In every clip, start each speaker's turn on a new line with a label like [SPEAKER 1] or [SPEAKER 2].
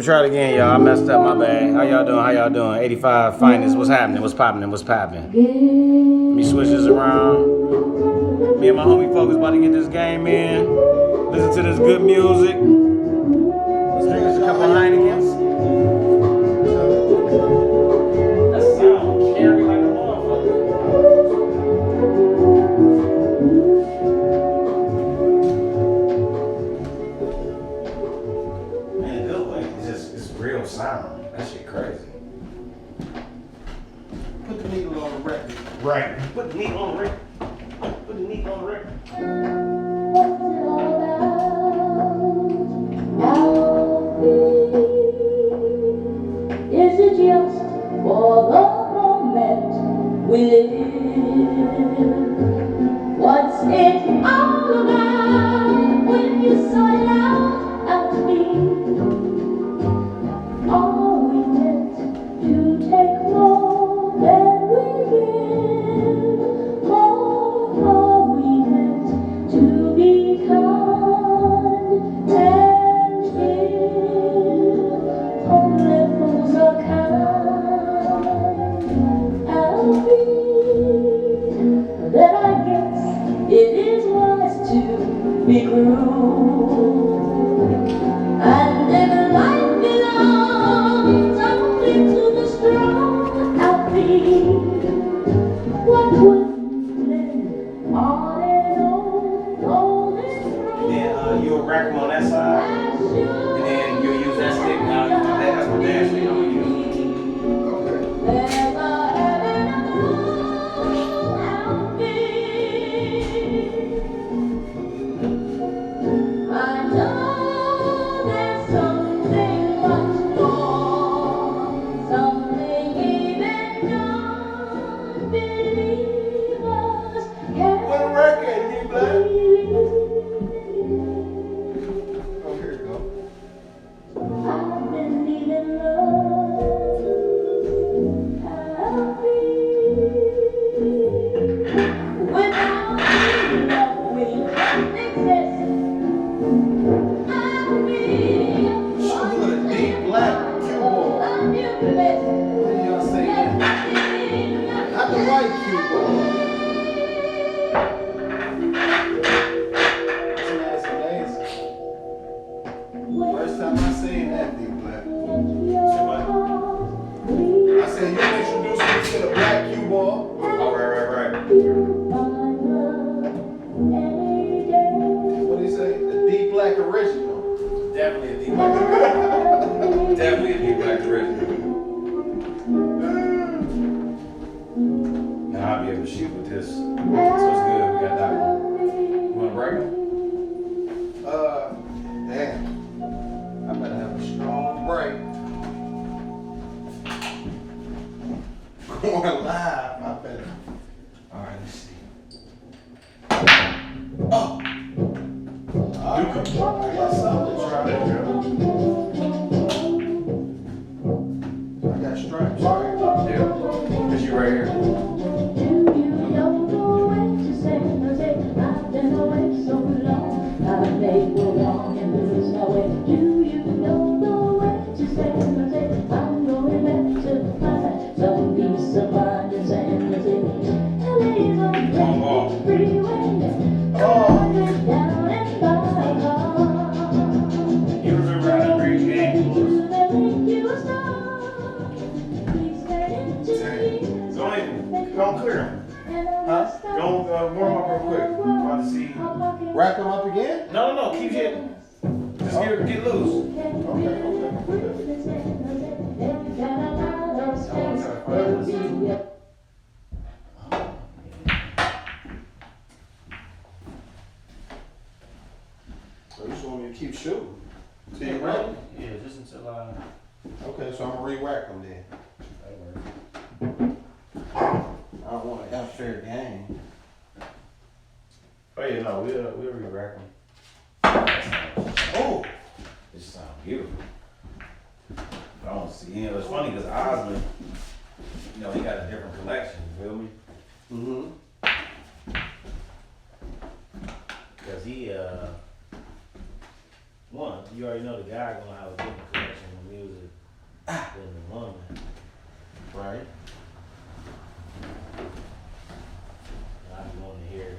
[SPEAKER 1] me try it again, y'all. I messed up, my bad. How y'all doing? How y'all doing? 85 finest. What's happening? What's popping? What's popping? Let me switch this around. Me and my homie folks about to get this game in. Listen to this good music. Let's drink us a couple Heinekens. That sound carry like a motherfucker. Man, it good way. It's real sound. That shit crazy.
[SPEAKER 2] Put the needle on the record.
[SPEAKER 1] Right. Put the needle on the record. Put the needle on the record.
[SPEAKER 3] Is it just for the moment we live? What's it all about when you saw it out at me? Are we meant to take more than we give? Or are we meant to be kind and give? Only fools are kind and free. Then I guess it is wise to be cruel. And if life belongs only to the strong and weak, what would live on and on this road?
[SPEAKER 1] And then you'll rack them on that side. And then you'll use that stick. That's my dad stick I'm gonna use.
[SPEAKER 3] There's a heaven above me. I know there's something much more, something even non-believers
[SPEAKER 2] What a record, D Black.
[SPEAKER 3] believe.
[SPEAKER 2] Oh, here you go.
[SPEAKER 3] I've been needing love, happy. Without you, love, we can't exist. I'll be
[SPEAKER 2] Sugar, D Black, Q-Ball.
[SPEAKER 3] a new bliss.
[SPEAKER 2] What do y'all say? Not the right Q-Ball. That's amazing. First time I seen that, D Black. I said you introduced me to the black Q-Ball.
[SPEAKER 1] Oh, right.
[SPEAKER 2] What do you say? The D Black original.
[SPEAKER 1] Definitely a deep black. Definitely a deep black original. Now I'll be able to shoot with this. So it's good. We got that one. You want to break them?
[SPEAKER 2] Damn. I better have a strong break. Going live. I better. All right, let's see. Oh. I got something to try. I got stripes, right?
[SPEAKER 1] Yeah. Is you right here?
[SPEAKER 3] Do you know the way to say no? I've been away so long. I've made no wrong and there's no way. Do you know the way to say no? I'm going back to find some peace of mind and sanity. LA's on the freeway. Down and by.
[SPEAKER 1] You remember how to bring games?
[SPEAKER 3] To make you a star. Please get into me.
[SPEAKER 1] Don't clear them.
[SPEAKER 2] Huh?
[SPEAKER 1] Don't warm up real quick. I'm about to see.
[SPEAKER 2] Rack them up again?
[SPEAKER 1] No, keep hitting. Just get loose.
[SPEAKER 2] So you just want me to keep shooting? Till you ready?
[SPEAKER 1] Yeah, just until
[SPEAKER 2] Okay, so I'm gonna re-rack them then. I don't want an unfair game.
[SPEAKER 1] Oh yeah, no, we'll re-rack them. Oh, this sounds beautiful. I don't see. You know, it's funny because Osmond, you know, he got a different collection. You feel me?
[SPEAKER 2] Mm-hmm.
[SPEAKER 1] Because he, one, you already know the guy gonna have a different collection than me in the morning.
[SPEAKER 2] Right.
[SPEAKER 1] I be wanting to hear.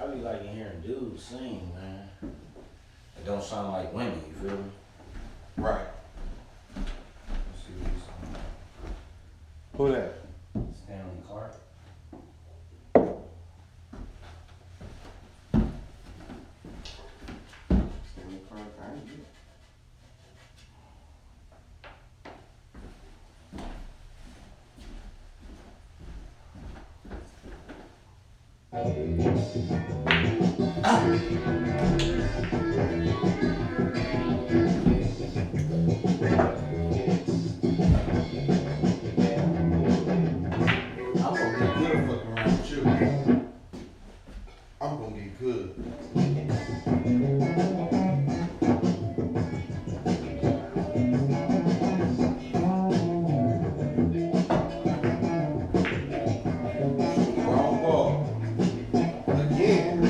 [SPEAKER 1] I be liking hearing dudes sing, man. It don't sound like women, you feel me?
[SPEAKER 2] Right. Let's see what he's saying. Who that?
[SPEAKER 1] Stanley Clark.
[SPEAKER 2] Stanley Clark, I ain't get it. I'm gonna get good fucking around with you. I'm gonna get good. Wrong ball. Again.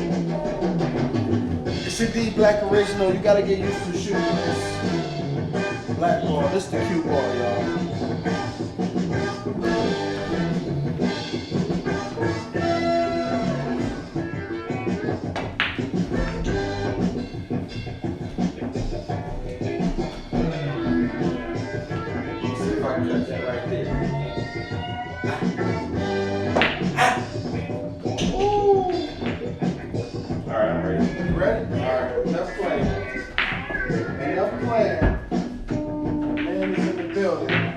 [SPEAKER 2] It's a D Black original. You gotta get used to shooting this. Black ball. This the cue ball, y'all. See if I can catch that right there.
[SPEAKER 1] Alright, I'm ready.
[SPEAKER 2] You ready? Alright, enough playing. Enough playing. Man is in the building.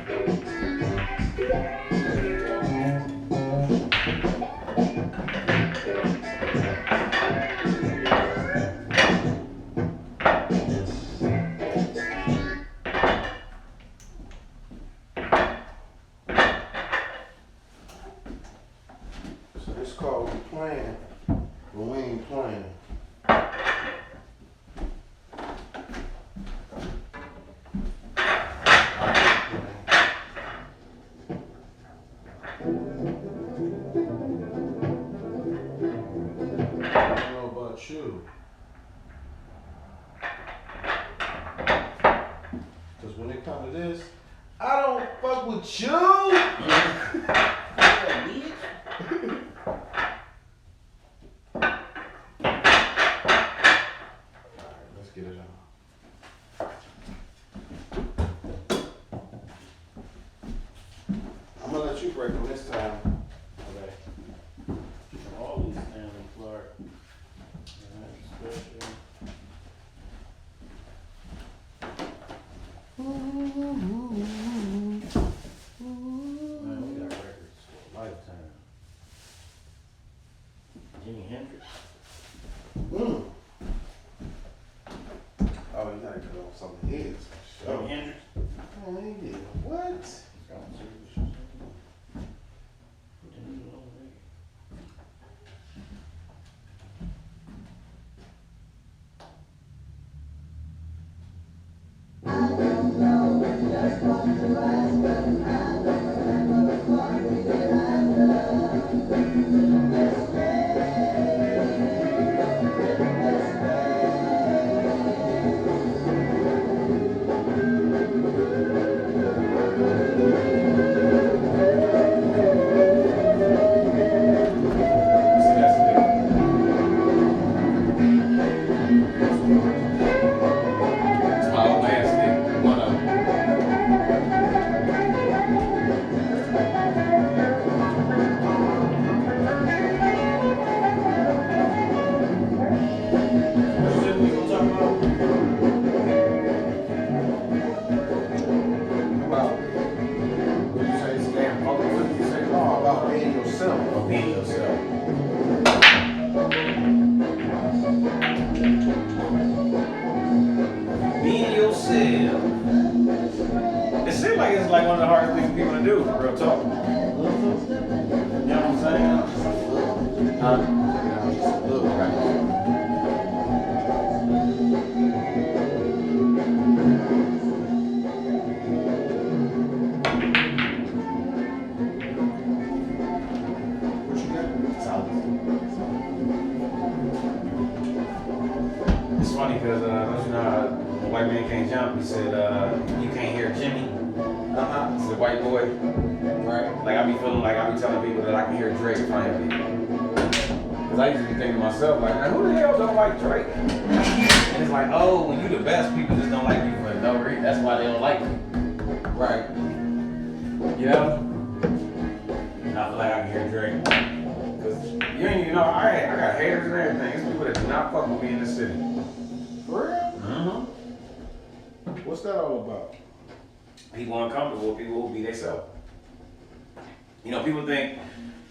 [SPEAKER 2] So this called we playing, but we ain't playing. I don't know about you. Cause when it comes to this, I don't fuck with you. Alright, let's get it on. I'm gonna let you break them this time.
[SPEAKER 1] Okay. Always Stanley Clark. Alright, special. Man, we got records for a lifetime. Jimi Hendrix.
[SPEAKER 2] Mm. Oh, you gotta cut off some of his.
[SPEAKER 1] Jimi
[SPEAKER 2] Sure.
[SPEAKER 1] Hendrix.
[SPEAKER 2] Oh, he did. What? About, what you say, stand public? What did you say? Oh, about being yourself.
[SPEAKER 1] Being yourself. Being yourself. It seems like it's like one of the hardest things people to do, real talk. You know what I'm saying?
[SPEAKER 2] Look, right. What you got?
[SPEAKER 1] It's funny because don't you know how white man can't jump. He said, you can't hear Jimmy.
[SPEAKER 2] Uh-huh.
[SPEAKER 1] It's the white boy.
[SPEAKER 2] Right.
[SPEAKER 1] Like I be feeling like I be telling people that I can hear Drake if I hear people. Cause I used to be thinking to myself like, man, who the hell don't like Drake? And it's like, oh, when you the best, people just don't like you for no reason. That's why they don't like you.
[SPEAKER 2] Right.
[SPEAKER 1] You know? And I feel like I can hear Drake. Cause you ain't even know, I got haters and everything. There's people that do not fuck with me in this city.
[SPEAKER 2] For real?
[SPEAKER 1] Mm-hmm.
[SPEAKER 2] What's that all about?
[SPEAKER 1] People uncomfortable, people who be themselves. You know, people think,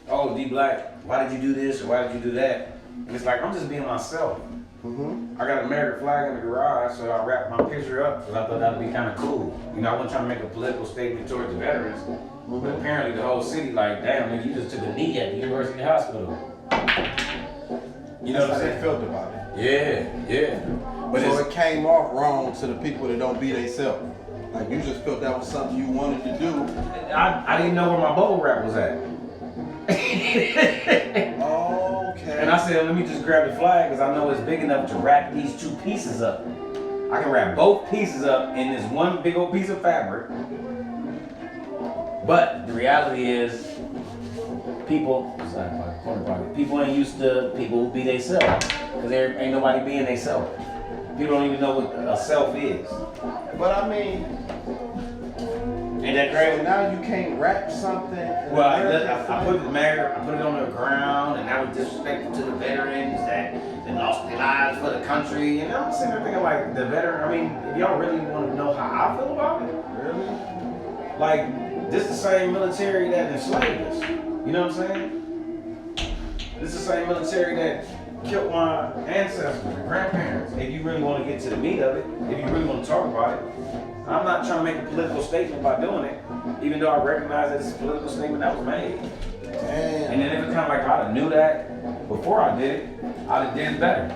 [SPEAKER 1] oh, D Black, why did you do this or why did you do that? And it's like, I'm just being myself.
[SPEAKER 2] Mm-hmm.
[SPEAKER 1] I got an American flag in the garage, so I wrapped my picture up because I thought that would be kind of cool. You know, I wasn't trying to make a political statement towards the veterans, but apparently the whole city, like, damn, nigga, you just took a knee at the University Hospital. You know what I'm
[SPEAKER 2] That's how they
[SPEAKER 1] saying?
[SPEAKER 2] felt about it.
[SPEAKER 1] Yeah. But
[SPEAKER 2] So
[SPEAKER 1] it's,
[SPEAKER 2] it came off wrong to the people that don't be themselves. Like you just felt that was something you wanted to do.
[SPEAKER 1] I didn't know where my bubble wrap was at.
[SPEAKER 2] Okay.
[SPEAKER 1] And I said, let me just grab the flag because I know it's big enough to wrap these two pieces up. I can wrap both pieces up in this one big old piece of fabric. But the reality is, people ain't used to people who be themselves. Because there ain't nobody being themselves. People don't even know what a self is.
[SPEAKER 2] But I mean,
[SPEAKER 1] Ain't that
[SPEAKER 2] so
[SPEAKER 1] crazy?
[SPEAKER 2] now you can't wrap something.
[SPEAKER 1] Well, I put it on the ground, and that was disrespectful to the veterans that lost their lives for the country. And I'm sitting there thinking, like, the veteran, I mean, if y'all really want to know how I feel about it,
[SPEAKER 2] Really?
[SPEAKER 1] like, this the same military that enslaved us. You know what I'm saying? This is the same military that killed my ancestors, grandparents. If you really want to get to the meat of it, if you really want to talk about it, I'm not trying to make a political statement by doing it, even though I recognize that it's a political statement that was made.
[SPEAKER 2] Damn.
[SPEAKER 1] And then it was kind of like, if I'd have knew that before I did it, I'd have did it better.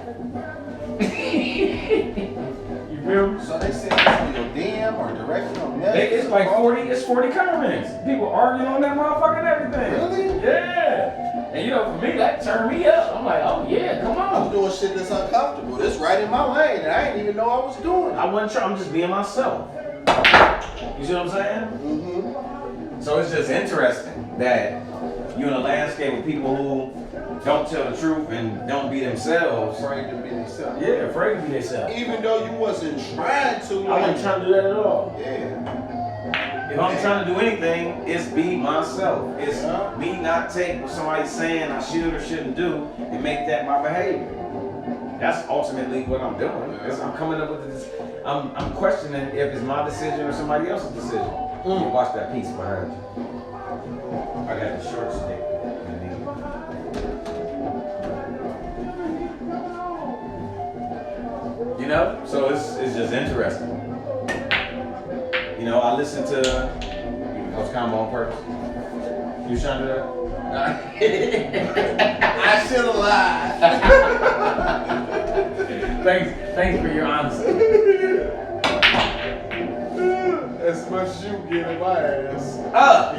[SPEAKER 1] You feel me?
[SPEAKER 2] So they said it's on your DM or direct on message?
[SPEAKER 1] It's like 40 comments. People arguing on that motherfucking everything.
[SPEAKER 2] Really?
[SPEAKER 1] Yeah. And you know, for me, that turned me up. I'm like, oh yeah, come
[SPEAKER 2] I'm
[SPEAKER 1] on.
[SPEAKER 2] doing shit that's uncomfortable. This right in my lane, and I didn't even know I was doing it.
[SPEAKER 1] I wasn't trying, I'm just being myself. You see what I'm saying?
[SPEAKER 2] Mm-hmm.
[SPEAKER 1] So it's just interesting that you're in a landscape with people who don't tell the truth and don't be themselves.
[SPEAKER 2] Afraid to be themselves.
[SPEAKER 1] Yeah, afraid to be themselves.
[SPEAKER 2] Even though you wasn't trying to.
[SPEAKER 1] I wasn't trying to do that at all.
[SPEAKER 2] Yeah.
[SPEAKER 1] If I'm trying to do anything, it's be myself. It's me not take what somebody's saying I should or shouldn't do and make that my behavior. That's ultimately what I'm doing. I'm coming up with this. I'm questioning if it's my decision or somebody else's decision. You watch that piece behind you. I got the short stick. You know, so it's just interesting. You know, I listen to Coach Combo on purpose. You trying to do that?
[SPEAKER 2] I should have lied.
[SPEAKER 1] Thanks for your honesty.
[SPEAKER 2] As much as you get in my ass.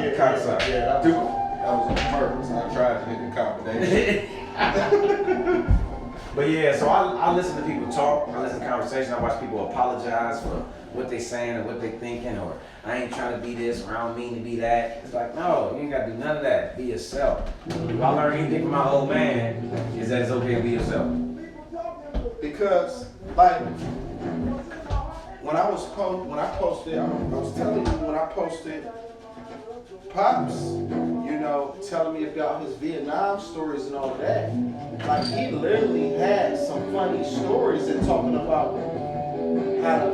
[SPEAKER 1] Yeah, cocksucker.
[SPEAKER 2] Yeah, that was on purpose. I tried to hit the combination.
[SPEAKER 1] But yeah, so I listen to people talk, I listen to conversation, I watch people apologize for what they saying or what they thinking, or I ain't trying to be this or I don't mean to be that. It's like, no, you ain't gotta do none of that. Be yourself. If I learned anything from my old man, is that it's okay to be yourself.
[SPEAKER 2] Because, like, when I posted, I was telling you when I posted Pops, you know, telling me about his Vietnam stories and all of that. Like, he literally had some funny stories and talking about how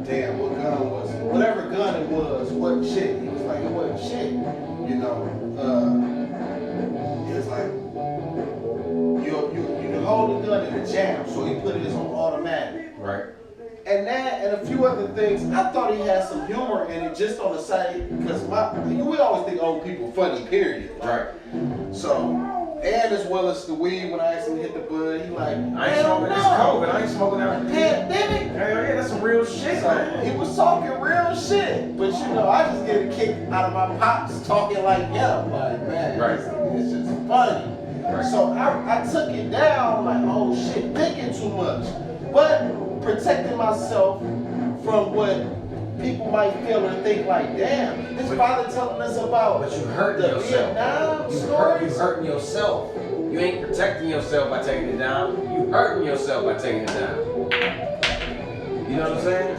[SPEAKER 2] damn, what gun was it? Whatever gun it was, what shit. He was like, it wasn't shit. You know, it was like, you hold the gun in a jam, so he put it on automatic.
[SPEAKER 1] Right.
[SPEAKER 2] And that and a few other things, I thought he had some humor in it just on the side, because we always think old people funny, period.
[SPEAKER 1] Right.
[SPEAKER 2] So, and as well as the weed, when I asked him to hit the bud, he like,
[SPEAKER 1] I ain't smoking, it's COVID, I ain't smoking that.
[SPEAKER 2] Pandemic.
[SPEAKER 1] Hell yeah, that's some real shit,
[SPEAKER 2] So,
[SPEAKER 1] man.
[SPEAKER 2] he was talking real shit, but you know, I just get a kick out of my pops talking like him, like, man,
[SPEAKER 1] Right.
[SPEAKER 2] it's just funny.
[SPEAKER 1] Right.
[SPEAKER 2] So I took it down, like, oh shit, thinking too much. but protecting myself from what people might feel and think like, damn, this father telling us about
[SPEAKER 1] But you hurting
[SPEAKER 2] the
[SPEAKER 1] yourself.
[SPEAKER 2] Vietnam
[SPEAKER 1] You
[SPEAKER 2] stories.
[SPEAKER 1] hurting yourself. You ain't protecting yourself by taking it down. You hurting yourself by taking it down. You know what I'm saying?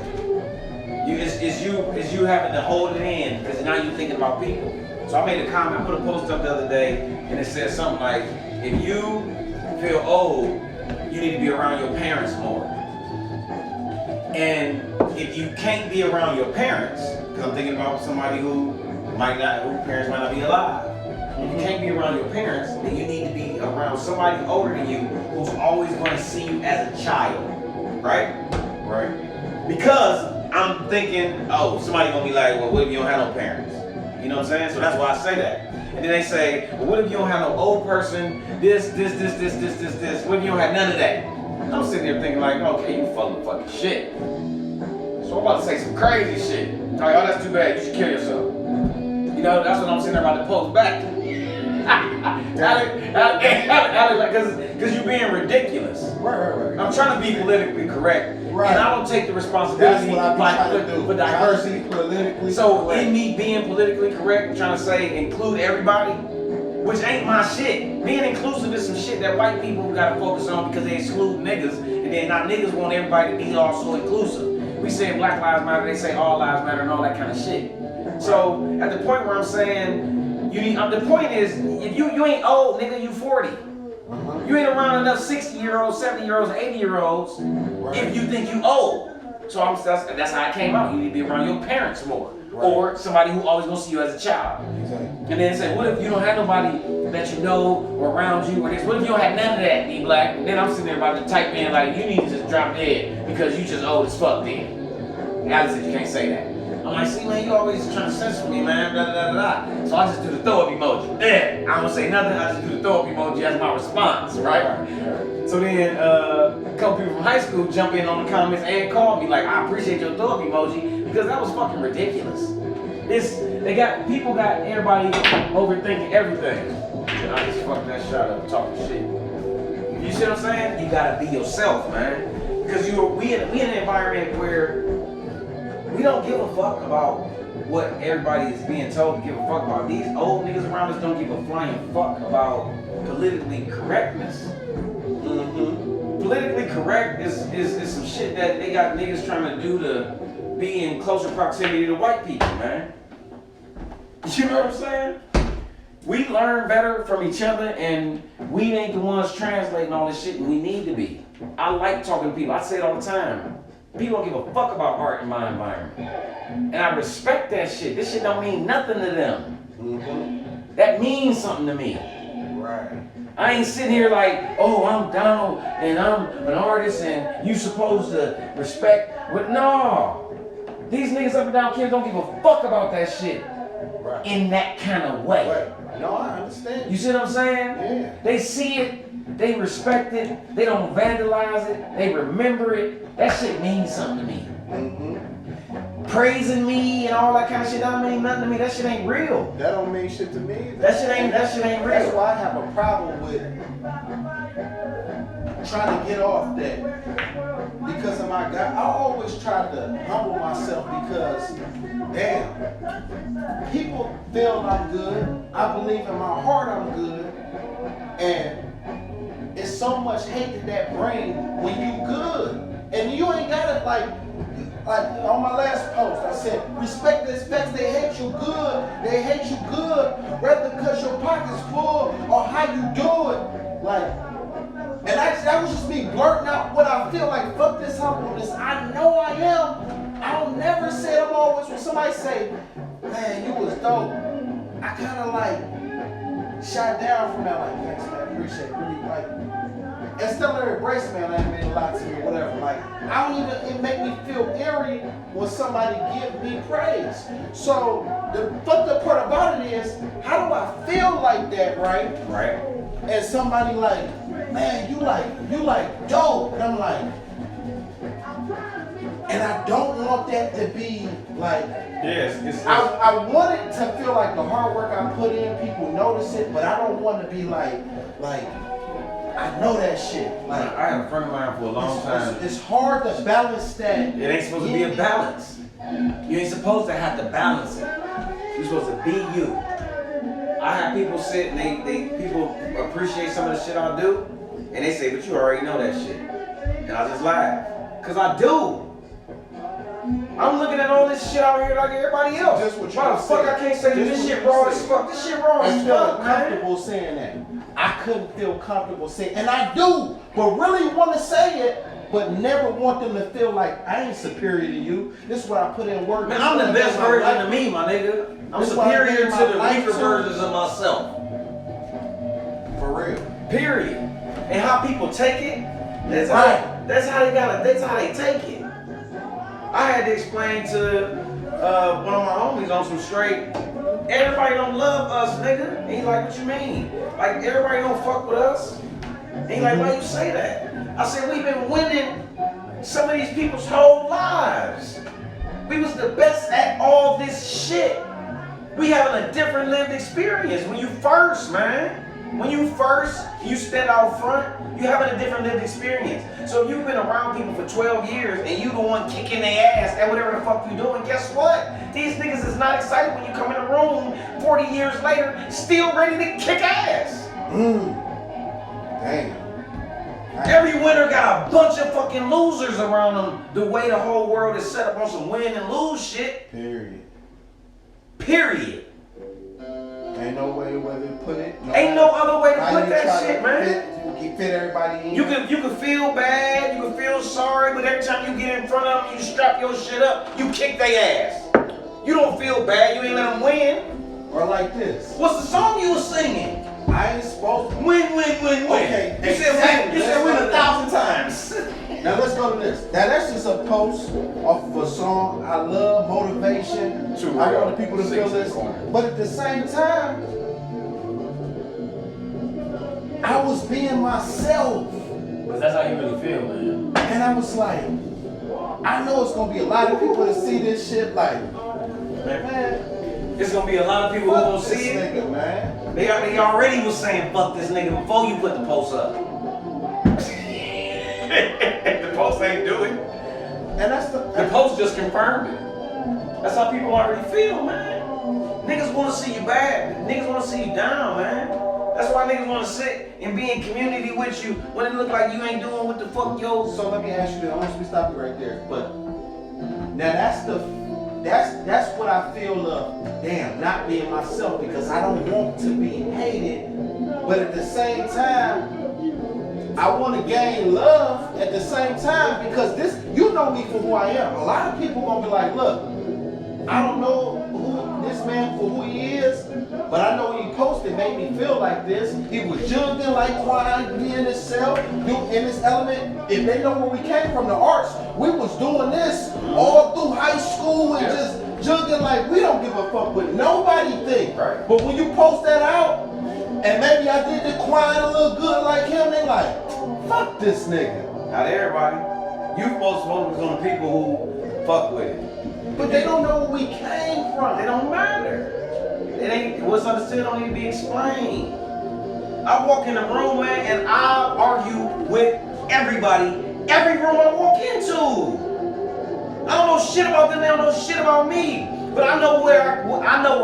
[SPEAKER 1] It's you having to hold it in because now you're thinking about people. So I made a comment, I put a post up the other day, and it said something like, if you feel old, you need to be around your parents more. And if you can't be around your parents, because I'm thinking about somebody whose parents might not be alive. If you can't be around your parents, then you need to be around somebody older than you who's always going to see you as a child, right?
[SPEAKER 2] Right.
[SPEAKER 1] Because I'm thinking, oh, somebody gonna be like, well, what if you don't have no parents? You know what I'm saying? So that's why I say that. And then they say, well, what if you don't have no old person? This. What if you don't have none of that? I'm sitting there thinking like, okay, you fucking shit. So I'm about to say some crazy shit. Like, oh, that's too bad. You should kill yourself. You know, that's what I'm sitting there about to post back. Because you're being ridiculous.
[SPEAKER 2] Right.
[SPEAKER 1] I'm trying to be politically correct.
[SPEAKER 2] Right.
[SPEAKER 1] And I don't take the responsibility
[SPEAKER 2] That's what I be trying to do.
[SPEAKER 1] for diversity.
[SPEAKER 2] Politically
[SPEAKER 1] So
[SPEAKER 2] correct.
[SPEAKER 1] in me being politically correct, I'm trying to say include everybody, which ain't my shit. Being inclusive is some shit that white people gotta focus on because they exclude niggas, and then now niggas want everybody to be also inclusive. We say Black Lives Matter, they say all lives matter and all that kind of shit. So at the point where I'm saying, the point is, if you ain't old, nigga, you 40. You ain't around enough 60-year-olds, 70-year-olds, 80-year-olds if you think you old. So that's how it came out. You need to be around your parents more.
[SPEAKER 2] Right.
[SPEAKER 1] Or somebody who always gonna see you as a child.
[SPEAKER 2] Exactly.
[SPEAKER 1] And then say, what if you don't have nobody that you know or around you or this? What if you don't have none of that, D Black? And then I'm sitting there about to type in like, you need to just drop dead because you just old as fuck then. Alice said you can't say that. I'm like, see man, you always trying to censor me, man, blah, blah, blah, blah. So I just do the throw up emoji. Yeah, I don't say nothing, I just do the throw up emoji as my response, right? So then a couple people from high school jump in on the comments and call me like, I appreciate your throw up emoji because that was fucking ridiculous. People got everybody overthinking everything. And I just fucked that shot up talking shit. You see what I'm saying? You gotta be yourself, man. Because we in an environment where we don't give a fuck about what everybody is being told to give a fuck about. These old niggas around us don't give a flying fuck about politically correctness. Politically correct is some shit that they got niggas trying to do to be in closer proximity to white people, man. You know what I'm saying? We learn better from each other and we ain't the ones translating all this shit and we need to be. I like talking to people. I say it all the time. People don't give a fuck about art in my environment. And I respect that shit. This shit don't mean nothing to them. That means something to me.
[SPEAKER 2] Right.
[SPEAKER 1] I ain't sitting here like, oh, I'm Donald and I'm an artist and you supposed to respect. But no. These niggas up and down kids don't give a fuck about that shit in that kind of way.
[SPEAKER 2] Right. No, I understand.
[SPEAKER 1] You see what I'm saying?
[SPEAKER 2] Yeah.
[SPEAKER 1] They see it, they respect it, they don't vandalize it, they remember it. That shit means something to me. Praising me and all that kind of shit don't mean nothing to me. That shit ain't real.
[SPEAKER 2] That don't mean shit to me.
[SPEAKER 1] That shit ain't real.
[SPEAKER 2] That's why I have a problem with trying to get off that. Because of my God, I always try to humble myself because, damn, people feel I'm good. I believe in my heart I'm good. And it's so much hate that bring when you good. And you ain't got it like on my last post, I said, respect the specs, they hate you good. They hate you good, rather because your pocket's full or how you do it. Like, and that was just me blurting out what I feel like. Fuck this humbleness. I know I am. I don't never say I'm always, when somebody say, man, you was dope, I kind of like shot down from that, like, thanks man, I appreciate it. Really, like, and still there embrace man, that mean a lot to me, whatever. Like, I don't even, it make me feel eerie when somebody give me praise. So the fucked up part about it is, how do I feel like that, right?
[SPEAKER 1] Right.
[SPEAKER 2] And somebody like, man, you like dope. And I'm like, and I don't want that to be like,
[SPEAKER 1] Yes,
[SPEAKER 2] I want it to feel like the hard work I put in, people notice it, but I don't want to be like, I know that shit. Like
[SPEAKER 1] I had a friend of mine for a long time.
[SPEAKER 2] It's hard to balance that.
[SPEAKER 1] It ain't supposed to be a balance. You ain't supposed to have to balance it. You're supposed to be you. I have people sit and people appreciate some of the shit I do, and they say, but you already know that shit. And I just laugh. Cause I do. I'm looking at all this shit out here like everybody else.
[SPEAKER 2] Just what you
[SPEAKER 1] Why the fuck
[SPEAKER 2] said.
[SPEAKER 1] I can't say
[SPEAKER 2] Just
[SPEAKER 1] this
[SPEAKER 2] what
[SPEAKER 1] shit
[SPEAKER 2] you
[SPEAKER 1] raw
[SPEAKER 2] said.
[SPEAKER 1] as fuck? This shit raw
[SPEAKER 2] I
[SPEAKER 1] as
[SPEAKER 2] feel
[SPEAKER 1] fuck, man.
[SPEAKER 2] comfortable saying that. I couldn't feel comfortable saying, and I do, but really want to say it, but never want them to feel like I ain't superior to you. This is what I put in work.
[SPEAKER 1] Man, I'm the best version of me, my nigga. I'm
[SPEAKER 2] This is what I
[SPEAKER 1] superior
[SPEAKER 2] gave
[SPEAKER 1] to
[SPEAKER 2] my
[SPEAKER 1] the
[SPEAKER 2] life
[SPEAKER 1] weaker
[SPEAKER 2] to.
[SPEAKER 1] versions of myself.
[SPEAKER 2] For real.
[SPEAKER 1] Period. And how people take it, that's
[SPEAKER 2] Right.
[SPEAKER 1] that's how they take it. I had to explain to one of my homies on some straight, everybody don't love us, nigga. And he's like, what you mean? Like, everybody don't fuck with us? And he's like, why you say that? I said, we've been winning some of these people's whole lives. We was the best at all this shit. We having a different lived experience when you first, man. When you first, you stand out front, you having a different lived experience. So if you've been around people for 12 years and you the one kicking their ass at whatever the fuck you doing, guess what? These niggas is not excited when you come in the room 40 years later, still ready to kick ass.
[SPEAKER 2] Damn.
[SPEAKER 1] Every winner got a bunch of fucking losers around them the way the whole world is set up on some win and lose shit.
[SPEAKER 2] Period.
[SPEAKER 1] Period.
[SPEAKER 2] Ain't no way to put it.
[SPEAKER 1] Ain't no other way to
[SPEAKER 2] How
[SPEAKER 1] put
[SPEAKER 2] you
[SPEAKER 1] that
[SPEAKER 2] try
[SPEAKER 1] shit,
[SPEAKER 2] to
[SPEAKER 1] man.
[SPEAKER 2] Fit everybody in.
[SPEAKER 1] You can feel bad, you can feel sorry, but every time you get in front of them, you strap your shit up, you kick their ass. You don't feel bad, you ain't let them win.
[SPEAKER 2] Or like this.
[SPEAKER 1] What's the song you was singing?
[SPEAKER 2] I ain't supposed to.
[SPEAKER 1] Win, win, win, win.
[SPEAKER 2] Okay,
[SPEAKER 1] You said
[SPEAKER 2] exactly.
[SPEAKER 1] win, you said win
[SPEAKER 2] Let's go
[SPEAKER 1] 1,000 times.
[SPEAKER 2] Now let's go to this. Now that's just a post off of a song I love, motivation.
[SPEAKER 1] Too
[SPEAKER 2] I
[SPEAKER 1] real.
[SPEAKER 2] want the people to
[SPEAKER 1] Six
[SPEAKER 2] feel
[SPEAKER 1] in the
[SPEAKER 2] this.
[SPEAKER 1] corner.
[SPEAKER 2] But at the same time, I was being myself.
[SPEAKER 1] But that's how you really feel, man.
[SPEAKER 2] And I was like, I know it's gonna be a lot of people that see this shit like, man,
[SPEAKER 1] There's gonna be a lot of people who
[SPEAKER 2] fuck
[SPEAKER 1] gonna
[SPEAKER 2] this
[SPEAKER 1] see it.
[SPEAKER 2] nigga, man.
[SPEAKER 1] They already was saying fuck this nigga before you put the post up. The post ain't do it.
[SPEAKER 2] And that's
[SPEAKER 1] The
[SPEAKER 2] the
[SPEAKER 1] post just confirmed it. That's how people already feel, man. Niggas wanna see you bad. Niggas wanna see you down, man. That's why niggas wanna sit and be in community with you when it look like you ain't doing what the fuck yo.
[SPEAKER 2] So let me ask you this. I want you to stop it right there. But now that's what I feel of, damn, not being myself because I don't want to be hated. But at the same time, I want to gain love at the same time because this, you know me for who I am. A lot of people gonna be like, look, I don't know who this man for who he is, but I know when he posted made me feel like this. He was juggling like Quan, being himself, in this element. If they know where we came from, the arts, we was doing this all through high school and just juggling like we don't give a fuck what nobody think.
[SPEAKER 1] Right.
[SPEAKER 2] But when you post that out, and maybe I did the Quan a little good like him, they like, fuck this nigga.
[SPEAKER 1] Not everybody. You supposed to focus on the people who fuck with it.
[SPEAKER 2] But they don't know where we came from.
[SPEAKER 1] They don't matter. It ain't what's understood don't need to be explained. I walk in the room, man, and I argue with everybody, every room I walk into. I don't know shit about them, they don't know shit about me. But I know where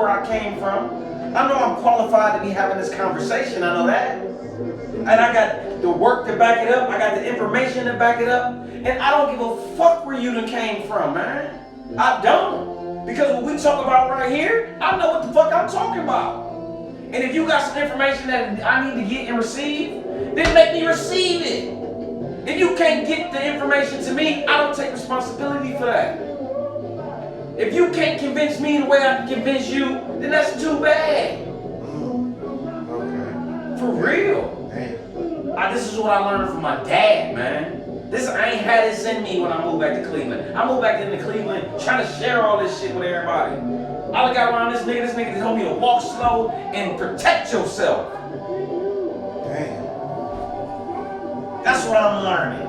[SPEAKER 1] I came from. I know I'm qualified to be having this conversation, I know that. And I got the work to back it up, I got the information to back it up, and I don't give a fuck where you done came from, man. I don't. Because what we talk about right here, I know what the fuck I'm talking about. And if you got some information that I need to get and receive, then make me receive it. If you can't get the information to me, I don't take responsibility for that. If you can't convince me the way I can convince you, then that's too bad.
[SPEAKER 2] Okay.
[SPEAKER 1] For real.
[SPEAKER 2] Damn.
[SPEAKER 1] This is what I learned from my dad, man. I ain't had this in me when I moved back to Cleveland. I moved back into Cleveland trying to share all this shit with everybody. I got around this nigga told me to walk slow and protect yourself.
[SPEAKER 2] Damn.
[SPEAKER 1] That's what I'm learning.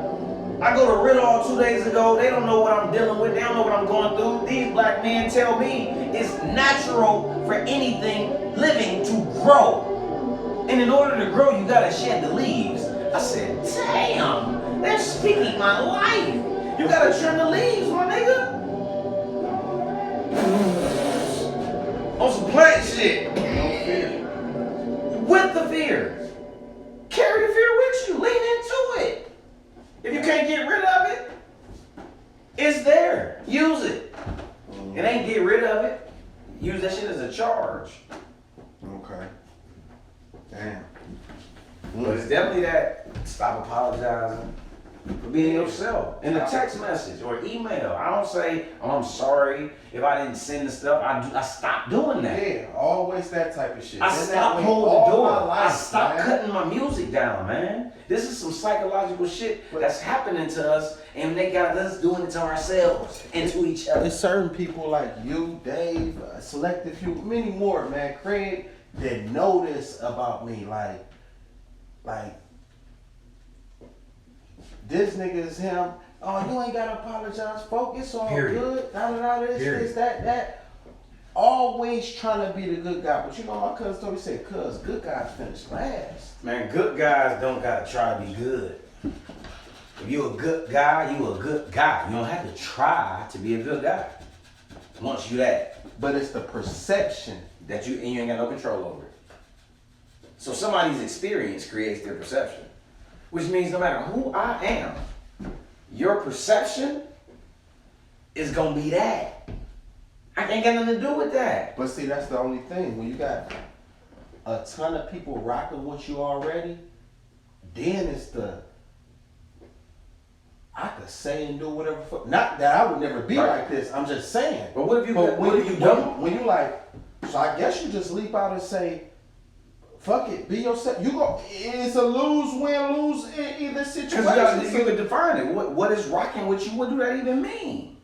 [SPEAKER 1] I go to Riddle 2 days ago. They don't know what I'm dealing with. They don't know what I'm going through. These black men tell me it's natural for anything living to grow. And in order to grow, you gotta shed the leaves. I said, damn, they're speaking my life. You gotta trim the leaves, my nigga. On some plant shit.
[SPEAKER 2] No fear.
[SPEAKER 1] With the fear. Carry the fear with you. Lean into it. If you can't get rid of it, it's there. Use it. It ain't get rid of it. Use that shit as a charge.
[SPEAKER 2] Okay. Damn.
[SPEAKER 1] But it's definitely that stop apologizing for being yourself in a text message or email. I don't say, oh, I'm sorry if I didn't send the stuff. I stopped doing that.
[SPEAKER 2] Yeah, always that type of shit.
[SPEAKER 1] I
[SPEAKER 2] Been that
[SPEAKER 1] stopped
[SPEAKER 2] way
[SPEAKER 1] holding
[SPEAKER 2] all
[SPEAKER 1] the door.
[SPEAKER 2] my life,
[SPEAKER 1] I stopped
[SPEAKER 2] man.
[SPEAKER 1] cutting my music down, man. This is some psychological shit that's happening to us, and they got us doing it to ourselves and to each other.
[SPEAKER 2] There's certain people like you, Dave, selective few, many more, man. Craig, that know this about me. Like, this nigga is him. Oh, you ain't gotta apologize, folks. It's all
[SPEAKER 1] Period.
[SPEAKER 2] good. This,
[SPEAKER 1] Period.
[SPEAKER 2] this, that. Always trying to be the good guy. But you know, my cousin told me, said, cuz, good guys finish last.
[SPEAKER 1] Man, good guys don't gotta try to be good. If you a good guy, you a good guy. You don't have to try to be a good guy. Once you that,
[SPEAKER 2] But it's the perception.
[SPEAKER 1] and you ain't got no control over it. So somebody's experience creates their perception. Which means no matter who I am, your perception is gonna be that. I ain't got nothing to do with that.
[SPEAKER 2] But see, that's the only thing. When you got a ton of people rocking with you already, then it's the I could say and do whatever. Not that I would never be
[SPEAKER 1] Right.
[SPEAKER 2] like this. I'm just saying.
[SPEAKER 1] But what if you
[SPEAKER 2] when
[SPEAKER 1] don't?
[SPEAKER 2] When you like, so I guess you just leap out and say, "Fuck it, be yourself." You go. It's a lose in either situation.
[SPEAKER 1] Because you could define it. What is rocking with you? What do that even mean?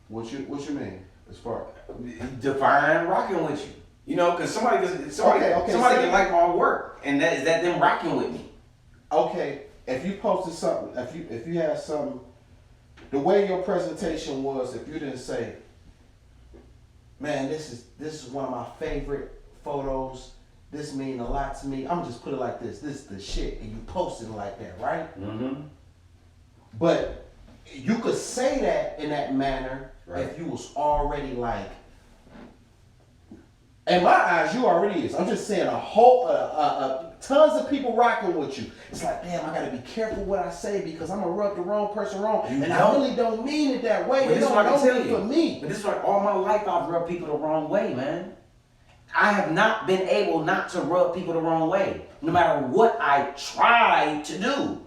[SPEAKER 2] What you mean? As far
[SPEAKER 1] Define rocking with you. You know, because somebody
[SPEAKER 2] Okay,
[SPEAKER 1] can like my work, and is that them rocking with me?
[SPEAKER 2] okay, if you posted something, if you had something, the way your presentation was, if you didn't say, "Man, this is one of my favorite photos. This mean a lot to me." I'm just put it like this. This is the shit, and you posted it like that, right?
[SPEAKER 1] Mm-hmm.
[SPEAKER 2] But you could say that in that manner
[SPEAKER 1] Right.
[SPEAKER 2] if you was already like. In my eyes, you already is. I'm just saying a whole, tons of people rocking with you. It's like, damn, I gotta be careful what I say because I'm gonna rub the wrong person wrong,
[SPEAKER 1] You
[SPEAKER 2] and I
[SPEAKER 1] don't.
[SPEAKER 2] really don't mean it that way.
[SPEAKER 1] But
[SPEAKER 2] They
[SPEAKER 1] this is
[SPEAKER 2] don't
[SPEAKER 1] what I can
[SPEAKER 2] know
[SPEAKER 1] tell
[SPEAKER 2] me
[SPEAKER 1] you.
[SPEAKER 2] for me.
[SPEAKER 1] But this is like all my life I've rubbed people the wrong way, man. I have not been able not to rub people the wrong way, no matter what I try to do.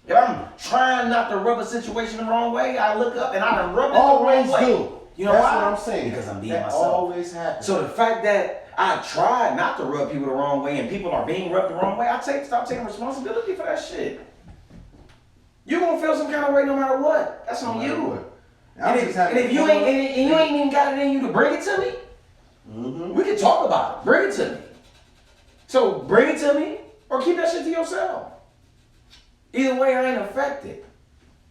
[SPEAKER 1] If I'm trying not to rub a situation the wrong way, I look up and I done rubbed it
[SPEAKER 2] Always
[SPEAKER 1] the wrong way.
[SPEAKER 2] do.
[SPEAKER 1] You know
[SPEAKER 2] That's
[SPEAKER 1] why?
[SPEAKER 2] what I'm saying.
[SPEAKER 1] Because I'm being
[SPEAKER 2] that
[SPEAKER 1] myself.
[SPEAKER 2] always happens.
[SPEAKER 1] So the fact that I try not to rub people the wrong way and people are being rubbed the wrong way, stop taking responsibility for that shit. You're gonna feel some kind of way no matter what. That's on you. And if you ain't even got it in you to bring it to me,
[SPEAKER 2] Mm-hmm.
[SPEAKER 1] we can talk about it. Bring it to me. So bring it to me or keep that shit to yourself. Either way, I ain't affected.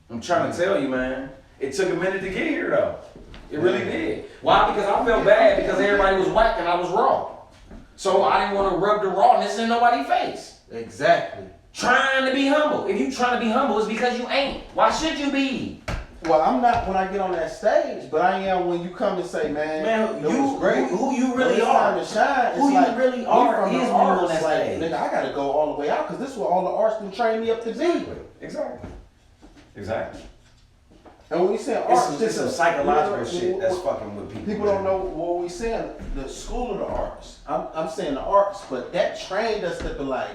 [SPEAKER 1] I'm trying to tell you, man. It took a minute to get here, though. It really did. Why? Because I felt bad because everybody was whack and I was raw. So I didn't want to rub the rawness in nobody's face.
[SPEAKER 2] Exactly.
[SPEAKER 1] Trying to be humble. If you trying to be humble, it's because you ain't. Why should you be?
[SPEAKER 2] Well, I'm not when I get on that stage, but I am when you come and say, "Man,
[SPEAKER 1] Man,
[SPEAKER 2] it was great."
[SPEAKER 1] who you really
[SPEAKER 2] It's
[SPEAKER 1] are.
[SPEAKER 2] time to shine.
[SPEAKER 1] Who
[SPEAKER 2] It's
[SPEAKER 1] you
[SPEAKER 2] like,
[SPEAKER 1] really
[SPEAKER 2] we
[SPEAKER 1] are
[SPEAKER 2] from the
[SPEAKER 1] is when you on
[SPEAKER 2] arts.
[SPEAKER 1] that
[SPEAKER 2] Like,
[SPEAKER 1] stage.
[SPEAKER 2] nigga, I gotta go all the way out because this is what all the arts can train me up to be.
[SPEAKER 1] Exactly. Exactly.
[SPEAKER 2] And when we say
[SPEAKER 1] It's
[SPEAKER 2] arts,
[SPEAKER 1] some,
[SPEAKER 2] this
[SPEAKER 1] it's some
[SPEAKER 2] is
[SPEAKER 1] psychological shit that's fucking with people.
[SPEAKER 2] People don't know what we saying. The school of the arts. I'm saying the arts, but that trained us to be like,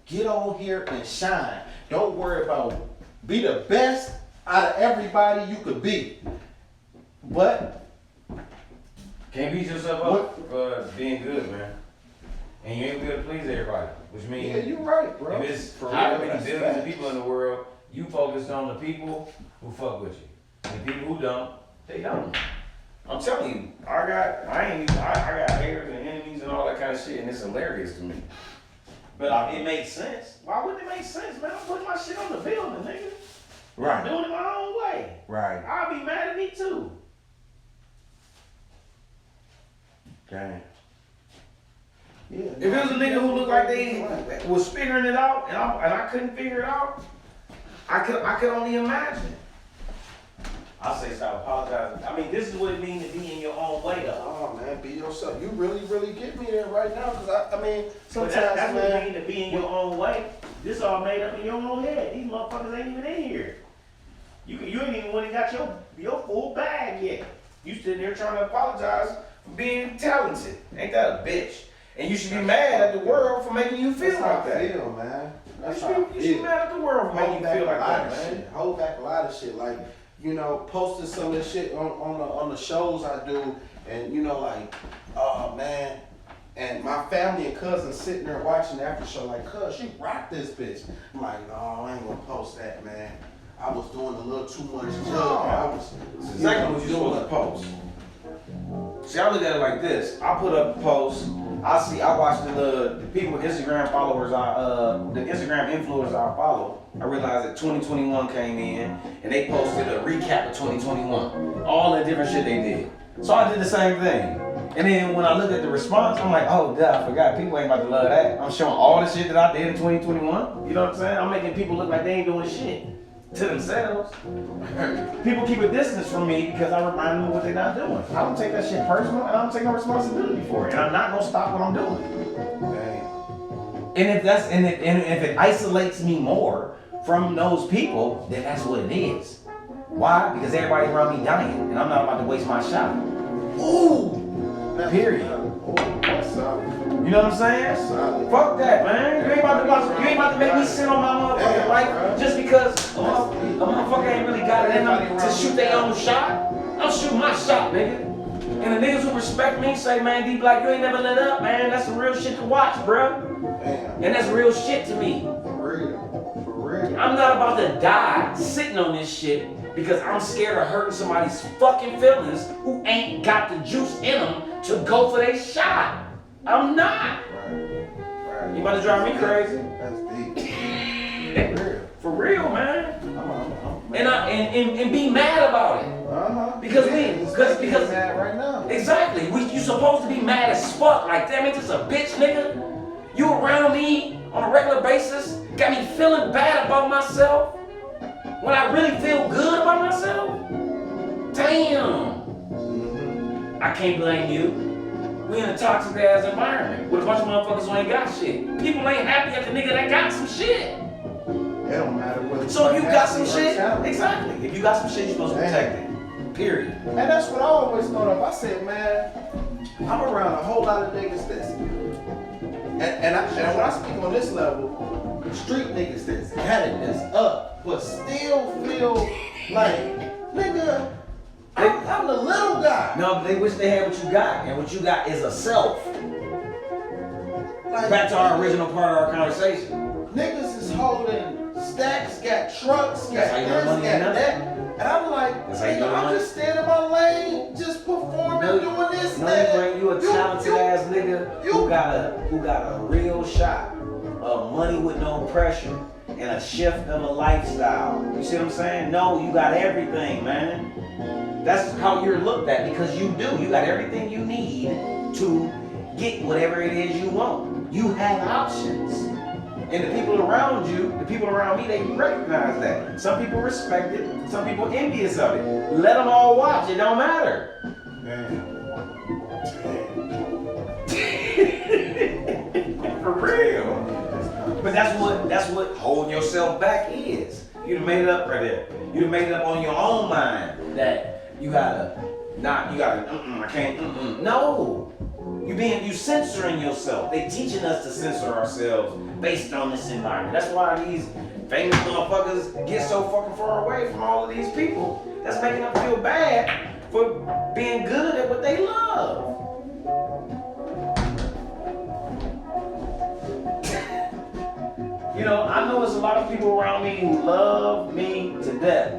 [SPEAKER 2] get on here and shine. Don't worry about be the best out of everybody you could be. But
[SPEAKER 1] Can't beat yourself up for being good, man. And you ain't good to please everybody. Which means
[SPEAKER 2] yeah, you're right, bro.
[SPEAKER 1] if it's
[SPEAKER 2] For
[SPEAKER 1] however
[SPEAKER 2] real,
[SPEAKER 1] many
[SPEAKER 2] that's
[SPEAKER 1] billions of
[SPEAKER 2] facts.
[SPEAKER 1] people in the world, you focus on the people who fuck with you. And the people who don't, they don't. I'm telling you, I got haters and enemies and all that kind of shit, and it's hilarious to me. But it makes sense. Why wouldn't it make sense, man? I'm putting my shit on the building, nigga. I'm
[SPEAKER 2] Right,
[SPEAKER 1] doing it my own way.
[SPEAKER 2] right.
[SPEAKER 1] I'll be mad at me too.
[SPEAKER 2] Dang. Yeah.
[SPEAKER 1] If it was a nigga who looked like they was figuring it out and I couldn't figure it out, I could only imagine. I say stop apologizing. I mean, this is what it means to be in your own way, though.
[SPEAKER 2] Oh man, be yourself. You really get me there right now, cause I mean,
[SPEAKER 1] But
[SPEAKER 2] sometimes
[SPEAKER 1] that's what it
[SPEAKER 2] man.
[SPEAKER 1] means to be in your own way. This all made up in your own head. These motherfuckers ain't even in here. You ain't even when got your full bag yet. You sitting there trying to apologize for being talented. Ain't that a bitch? And you should be mad at the world for making you feel
[SPEAKER 2] That's how
[SPEAKER 1] like
[SPEAKER 2] I
[SPEAKER 1] that.
[SPEAKER 2] feel, man. That's
[SPEAKER 1] You
[SPEAKER 2] how I
[SPEAKER 1] should be
[SPEAKER 2] feel.
[SPEAKER 1] mad at the world for making
[SPEAKER 2] Hold
[SPEAKER 1] you
[SPEAKER 2] back
[SPEAKER 1] feel
[SPEAKER 2] a
[SPEAKER 1] like
[SPEAKER 2] lot
[SPEAKER 1] that,
[SPEAKER 2] of
[SPEAKER 1] man.
[SPEAKER 2] shit. Hold back a lot of shit. Like, you know, posting some of this shit on the shows I do, and you know, like, oh man, and my family and cousins sitting there watching the after show, like, cuz she rocked this bitch. I'm like, no, I ain't gonna post that, man. I was doing a little too much judging. I was
[SPEAKER 1] Exactly what you're supposed to post. See, I look at it like this. I put up a post. I watch the people, Instagram followers, the Instagram influencers I follow. I realized that 2021 came in and they posted a recap of 2021. All the different shit they did. So I did the same thing. And then when I look at the response, I'm like, oh, duh, I forgot. People ain't about to love that. I'm showing all the shit that I did in 2021. You know what I'm saying? I'm making people look like they ain't doing shit to themselves. People keep a distance from me because I remind them of what they're not doing. I don't take that shit personal and I don't take no responsibility for it. And I'm not gonna stop what I'm doing.
[SPEAKER 2] Dang.
[SPEAKER 1] And if it isolates me more from those people, then that's what it is. Why? Because everybody around me dying and I'm not about to waste my shot. Ooh! Period.
[SPEAKER 2] Oh, that's solid.
[SPEAKER 1] You know what I'm saying?
[SPEAKER 2] That's solid.
[SPEAKER 1] Fuck that, man. You ain't about to make me sit on my motherfucking life just because a motherfucker ain't really got it in them to shoot their own shot. I'm shooting my shot, nigga. And the niggas who respect me say, man, D Black, you ain't never let up, man. That's some real shit to watch, bruh.
[SPEAKER 2] Damn.
[SPEAKER 1] And that's real shit to me.
[SPEAKER 2] For real. For real.
[SPEAKER 1] I'm not about to die sitting on this shit because I'm scared of hurting somebody's fucking feelings who ain't got the juice in them to go for their shot. I'm not.
[SPEAKER 2] Right.
[SPEAKER 1] You about to drive me crazy.
[SPEAKER 2] That's deep. For real.
[SPEAKER 1] For real, man.
[SPEAKER 2] I'm
[SPEAKER 1] And be mad about it.
[SPEAKER 2] Uh-huh.
[SPEAKER 1] Because
[SPEAKER 2] because mad right now.
[SPEAKER 1] exactly, you supposed to be mad as fuck. Like, damn it, this a bitch, nigga. You around me on a regular basis, got me feeling bad about myself when I really feel good about myself. Damn. I can't blame you. We in a toxic ass environment with a bunch of motherfuckers who ain't got shit. People ain't happy at the nigga that got some shit.
[SPEAKER 2] It don't matter whether
[SPEAKER 1] So if you got some
[SPEAKER 2] or
[SPEAKER 1] shit,
[SPEAKER 2] talent.
[SPEAKER 1] exactly. If you got some shit, you're supposed to protect it. Period.
[SPEAKER 2] And that's what I always thought of. I said, man, I'm around a whole lot of niggas that's, and when I speak on this level, street niggas that's got it, that's up, but still feel like, nigga, I'm the little guy.
[SPEAKER 1] No, but they wish they had what you got, and what you got is a self.
[SPEAKER 2] Like,
[SPEAKER 1] Back to our original part of our conversation.
[SPEAKER 2] niggas is holding stacks, got trucks, got
[SPEAKER 1] That's how you
[SPEAKER 2] this,
[SPEAKER 1] get money
[SPEAKER 2] got
[SPEAKER 1] in
[SPEAKER 2] that. And I'm like,
[SPEAKER 1] That's how you
[SPEAKER 2] nigga,
[SPEAKER 1] get
[SPEAKER 2] I'm
[SPEAKER 1] money.
[SPEAKER 2] just staying in my lane, just performing,
[SPEAKER 1] No,
[SPEAKER 2] doing this,
[SPEAKER 1] no,
[SPEAKER 2] that.
[SPEAKER 1] you bring you a talented ass nigga who got a real shot of money with no pressure and a shift of a lifestyle. You see what I'm saying? No, you got everything, man. That's how you're looked at because you do. You got everything you need to get whatever it is you want. You have options. And the people around you, the people around me, they recognize that. Some people respect it, some people envious of it. Let them all watch, it don't matter. For real. But that's what holding yourself back is. You done made it up right there. You done made it up on your own mind that you gotta, I can't, No. You censoring yourself. They teaching us to censor ourselves based on this environment. That's why these famous motherfuckers get so fucking far away from all of these people. That's making them feel bad for being good at what they love. You know, I know there's a lot of people around me who love me to death.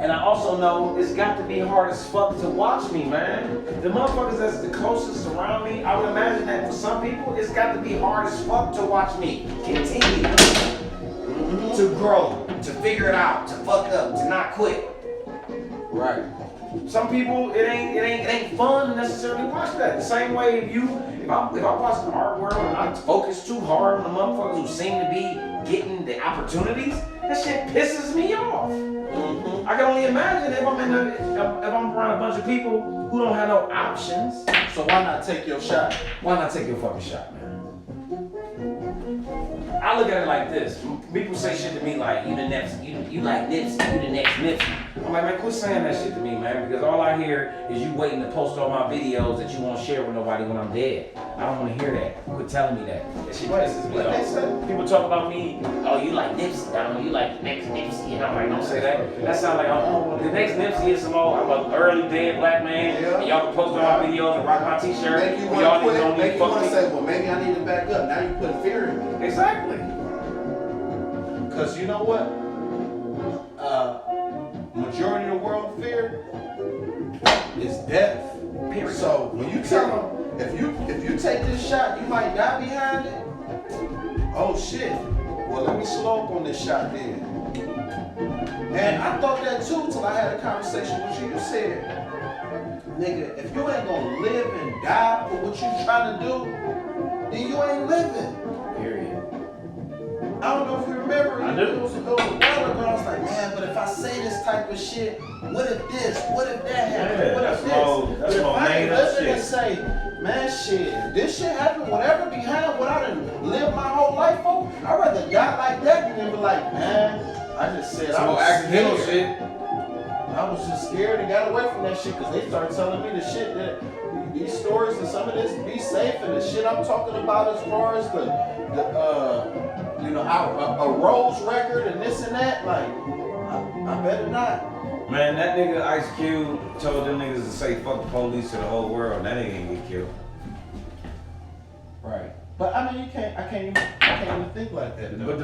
[SPEAKER 1] And I also know it's got to be hard as fuck to watch me, man. The motherfuckers that's the closest around me, I would imagine that for some people, it's got to be hard as fuck to watch me continue to grow, to figure it out, to fuck up, to not quit.
[SPEAKER 2] Right.
[SPEAKER 1] some people it ain't fun to necessarily watch that. The same way if I watch the art world and I focus too hard on the motherfuckers who seem to be getting the opportunities, that shit pisses me off. I can only imagine if I'm around a bunch of people who don't have no options.
[SPEAKER 2] So why not take your shot?
[SPEAKER 1] Why not take your fucking shot, man? I look at it like this. People say shit to me like, you the next, you like Nipsey, you the next Nipsey. I'm like, man, quit saying that shit to me, man, because all I hear is you waiting to post all my videos that you won't share with nobody when I'm dead. I don't want to hear that. Quit telling me that. That shit pisses me off. People talk about me, oh, you like Nipsey, you like the next Nipsey, and I'm like, don't say that. That sounds like, oh, the next Nipsey is some old, I'm an early dead black man, and y'all can post all my videos and rock my t-shirt.
[SPEAKER 2] Make you
[SPEAKER 1] y'all
[SPEAKER 2] want to quit, make you want to
[SPEAKER 1] me.
[SPEAKER 2] say, well, maybe I need to back up. Now you put fear in me.
[SPEAKER 1] Exactly.
[SPEAKER 2] Because you know what? Majority of the world fear is death.
[SPEAKER 1] Period.
[SPEAKER 2] So when you tell them, if you take this shot, you might die behind it. Oh shit. Well, let me slow up on this shot then. And I thought that too till I had a conversation with you. You said, nigga, if you ain't gonna live and die for what you trying to do, then you ain't living.
[SPEAKER 1] Period.
[SPEAKER 2] I don't know if you remember.
[SPEAKER 1] I do.
[SPEAKER 2] It was a while ago. I was like, man, but if I say this type of shit, what if this? What if that happens?
[SPEAKER 1] Yeah,
[SPEAKER 2] what if
[SPEAKER 1] that's
[SPEAKER 2] this? But
[SPEAKER 1] all
[SPEAKER 2] if I
[SPEAKER 1] made
[SPEAKER 2] ain't
[SPEAKER 1] up
[SPEAKER 2] listening
[SPEAKER 1] shit.
[SPEAKER 2] and say, man, shit, this shit happened, whatever behind what I done lived my whole life for, I'd rather die like that than be like, man, I just said I
[SPEAKER 1] Some
[SPEAKER 2] was
[SPEAKER 1] accidental
[SPEAKER 2] scared.
[SPEAKER 1] shit.
[SPEAKER 2] I was just scared and got away from that shit because they started telling me the shit that these stories and some of this be safe and the shit I'm talking about as far as the a Rose record and this and that, like I better not.
[SPEAKER 1] Man, that nigga Ice Cube told them niggas to say fuck the police to the whole world. That nigga ain't get killed.
[SPEAKER 2] Right. But I mean, I can't even think like that. Though.
[SPEAKER 1] But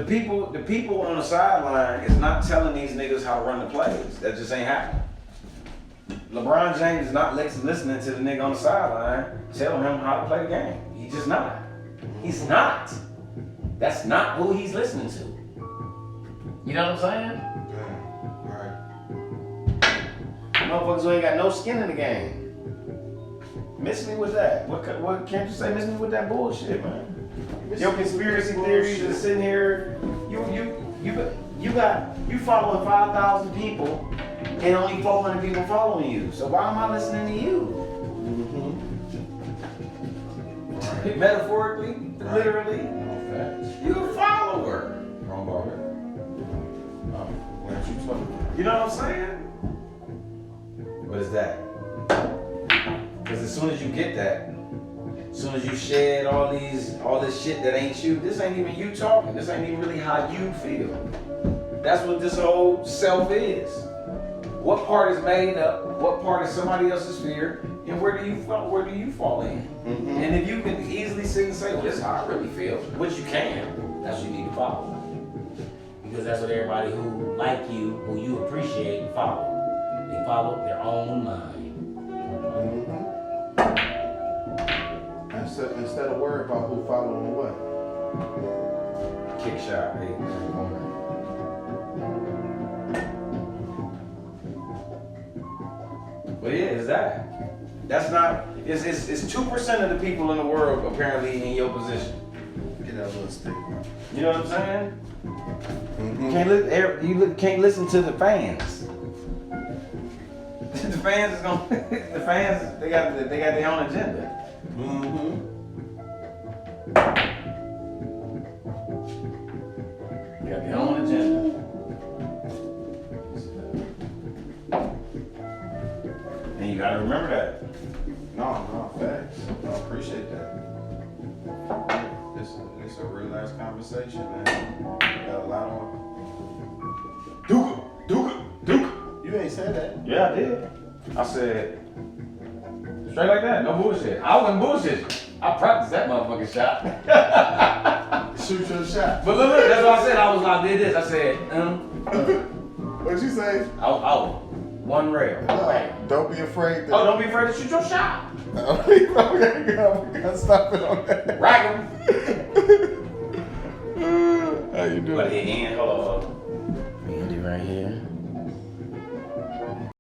[SPEAKER 1] the people on the sideline is not telling these niggas how to run the plays. That just ain't happening. LeBron James is not listening to the nigga on the sideline telling him how to play the game. He's just not. He's not. That's not who he's listening to. You know what I'm saying?
[SPEAKER 2] Right.
[SPEAKER 1] Motherfuckers who ain't got no skin in the game. Miss me with that. What can't you say? Miss me with that bullshit, man. Your conspiracy theories are sitting here. You following 5,000 people and only 400 people following you. So why am I listening to you?
[SPEAKER 2] Mm-hmm.
[SPEAKER 1] Metaphorically, literally, you a follower.
[SPEAKER 2] Wrong barber. Oh, why aren't you talking?
[SPEAKER 1] You know what I'm saying? What is that? Because as soon as you get that, as soon as you shed all this shit that ain't you, this ain't even you talking. This ain't even really how you feel. That's what this whole self is. What part is made up? What part is somebody else's fear? And where do you fall in?
[SPEAKER 2] Mm-hmm.
[SPEAKER 1] And if you can easily sit and say, well, this is how I really feel, which you can, that's what you need to follow. Because that's what everybody who like you, who you appreciate, follow. They follow their own mind.
[SPEAKER 2] Instead of worry about who following what.
[SPEAKER 1] Kick shot, hey. But yeah, it's that. That's not. It's 2% of the people in the world apparently in your position.
[SPEAKER 2] Get that little stick.
[SPEAKER 1] You know what I'm saying?
[SPEAKER 2] Mm-hmm.
[SPEAKER 1] You can't listen to the fans. The fans is gonna. The fans they got their own agenda.
[SPEAKER 2] Mm-hmm.
[SPEAKER 1] They got their own agenda. And you gotta remember that.
[SPEAKER 2] No, facts. I appreciate that. It's a real nice conversation, man. Got a lot on. Duke. You ain't said that.
[SPEAKER 1] Yeah, I did. I said, straight like that, no bullshit. I wasn't bullshit. I practiced that motherfucking shot.
[SPEAKER 2] Shoot your shot.
[SPEAKER 1] But look, that's what I said. I did this. I said,
[SPEAKER 2] What'd you say?
[SPEAKER 1] one rail. Right.
[SPEAKER 2] Don't be afraid.
[SPEAKER 1] Oh, don't be afraid to shoot your shot.
[SPEAKER 2] Okay, gotta stop it on that.
[SPEAKER 1] Rack 'em.
[SPEAKER 2] How you doing?
[SPEAKER 1] But it end, hold on. We end it right here.